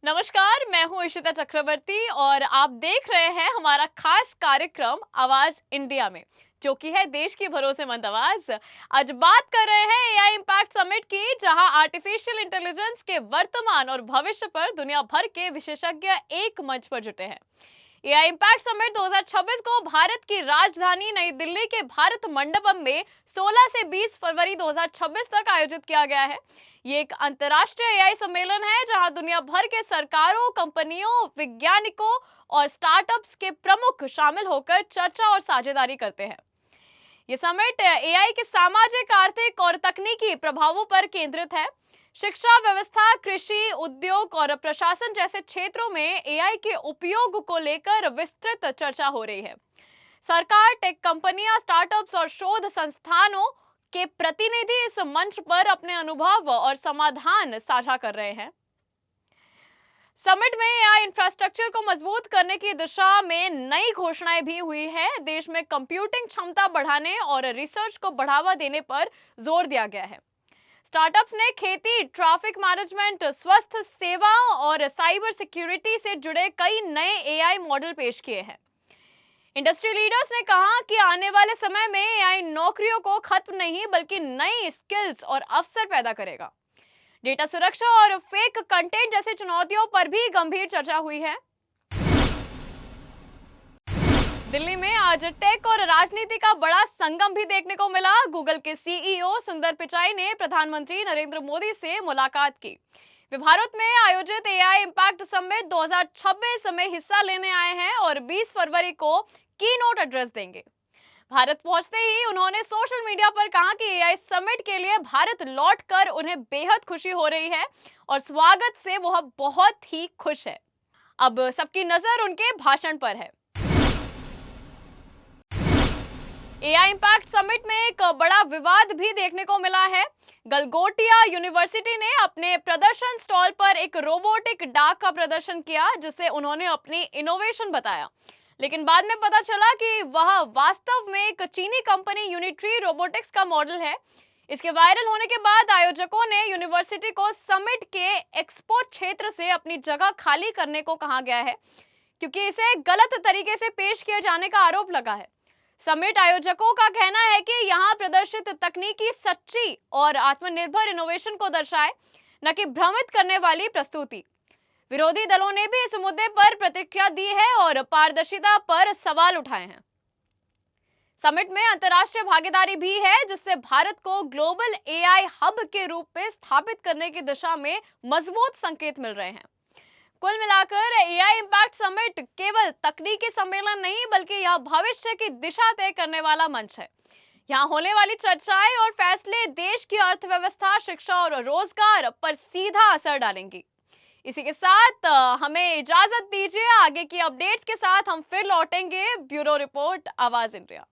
नमस्कार, मैं हूँ इशिता चक्रवर्ती और आप देख रहे हैं हमारा खास कार्यक्रम आवाज इंडिया में, जो कि है देश की भरोसेमंद आवाज। आज बात कर रहे हैं एआई इम्पैक्ट समिट की, जहां आर्टिफिशियल इंटेलिजेंस के वर्तमान और भविष्य पर दुनिया भर के विशेषज्ञ एक मंच पर जुटे हैं। एआई इम्पैक्ट समिट 2026 को भारत की राजधानी नई दिल्ली के भारत मंडपम में 16 से 20 फरवरी 2026 तक आयोजित किया गया है। ये एक अंतर्राष्ट्रीय एआई सम्मेलन है जहां दुनिया भर के सरकारों, कंपनियों, वैज्ञानिकों और स्टार्टअप्स के प्रमुख शामिल होकर चर्चा और साझेदारी करते हैं। ये समिट एआई के सामाजिक, आर्थिक और तकनीकी प्रभावों पर केंद्रित है। शिक्षा व्यवस्था, कृषि, उद्योग और प्रशासन जैसे क्षेत्रों में एआई के उपयोग को लेकर विस्तृत चर्चा हो रही है। सरकार, टेक कंपनियां, स्टार्टअप्स और शोध संस्थानों के प्रतिनिधि इस मंच पर अपने अनुभव और समाधान साझा कर रहे हैं। समिट में एआई इंफ्रास्ट्रक्चर को मजबूत करने की दिशा में नई घोषणाएं भी हुई है। देश में कंप्यूटिंग क्षमता बढ़ाने और रिसर्च को बढ़ावा देने पर जोर दिया गया है। स्टार्टअप्स ने खेती, ट्रैफिक मैनेजमेंट, स्वास्थ्य सेवा और साइबर सिक्योरिटी से जुड़े कई नए एआई मॉडल पेश किए हैं। इंडस्ट्री लीडर्स ने कहा कि आने वाले समय में एआई नौकरियों को खत्म नहीं बल्कि नई स्किल्स और अवसर पैदा करेगा। डेटा सुरक्षा और फेक कंटेंट जैसी चुनौतियों पर भी गंभीर चर्चा हुई है। दिल्ली में आज टेक और राजनीति का बड़ा संगम भी देखने को मिला। गूगल के सीईओ सुंदर पिचाई ने प्रधानमंत्री नरेंद्र मोदी से मुलाकात की। वे भारत में आयोजित एआई इम्पैक्ट समिट 2026 में हिस्सा लेने आए हैं और 20 फरवरी को की नोट एड्रेस देंगे। भारत पहुंचते ही उन्होंने सोशल मीडिया पर कहा कि एआई समिट के लिए भारत लौटकर उन्हें बेहद खुशी हो रही है और स्वागत से वह बहुत ही खुश है। अब सबकी नजर उनके भाषण पर है। एआई इम्पैक्ट समिट में एक बड़ा विवाद भी देखने को मिला है। गलगोटिया यूनिवर्सिटी ने अपने प्रदर्शन स्टॉल पर एक रोबोटिक डाक का प्रदर्शन किया, जिसे उन्होंने अपनी इनोवेशन बताया। लेकिन बाद में पता चला कि वह वास्तव में एक चीनी कंपनी यूनिट्री रोबोटिक्स का मॉडल है। इसके वायरल होने के बाद आयोजकों ने यूनिवर्सिटी को समिट के एक्सपो क्षेत्र से अपनी जगह खाली करने को कहा गया है, क्योंकि इसे गलत तरीके से पेश किए जाने का आरोप लगा है। समिट आयोजकों का कहना है कि यहां प्रदर्शित तकनीकी सच्ची और आत्मनिर्भर इनोवेशन को दर्शाए, न कि भ्रमित करने वाली प्रस्तुति। विरोधी दलों ने भी इस मुद्दे पर प्रतिक्रिया दी है और पारदर्शिता पर सवाल उठाए हैं। समिट में अंतर्राष्ट्रीय भागीदारी भी है, जिससे भारत को ग्लोबल एआई हब के रूप में स्थापित करने की दिशा में मजबूत संकेत मिल रहे हैं। कुल मिलाकर एआई इम्पैक्ट समिट केवल तकनीकी सम्मेलन नहीं बल्कि यह भविष्य की दिशा तय करने वाला मंच है। यहाँ होने वाली चर्चाएं और फैसले देश की अर्थव्यवस्था, शिक्षा और रोजगार पर सीधा असर डालेंगी। इसी के साथ हमें इजाजत दीजिए। आगे की अपडेट्स के साथ हम फिर लौटेंगे। ब्यूरो रिपोर्ट, आवाज इंडिया।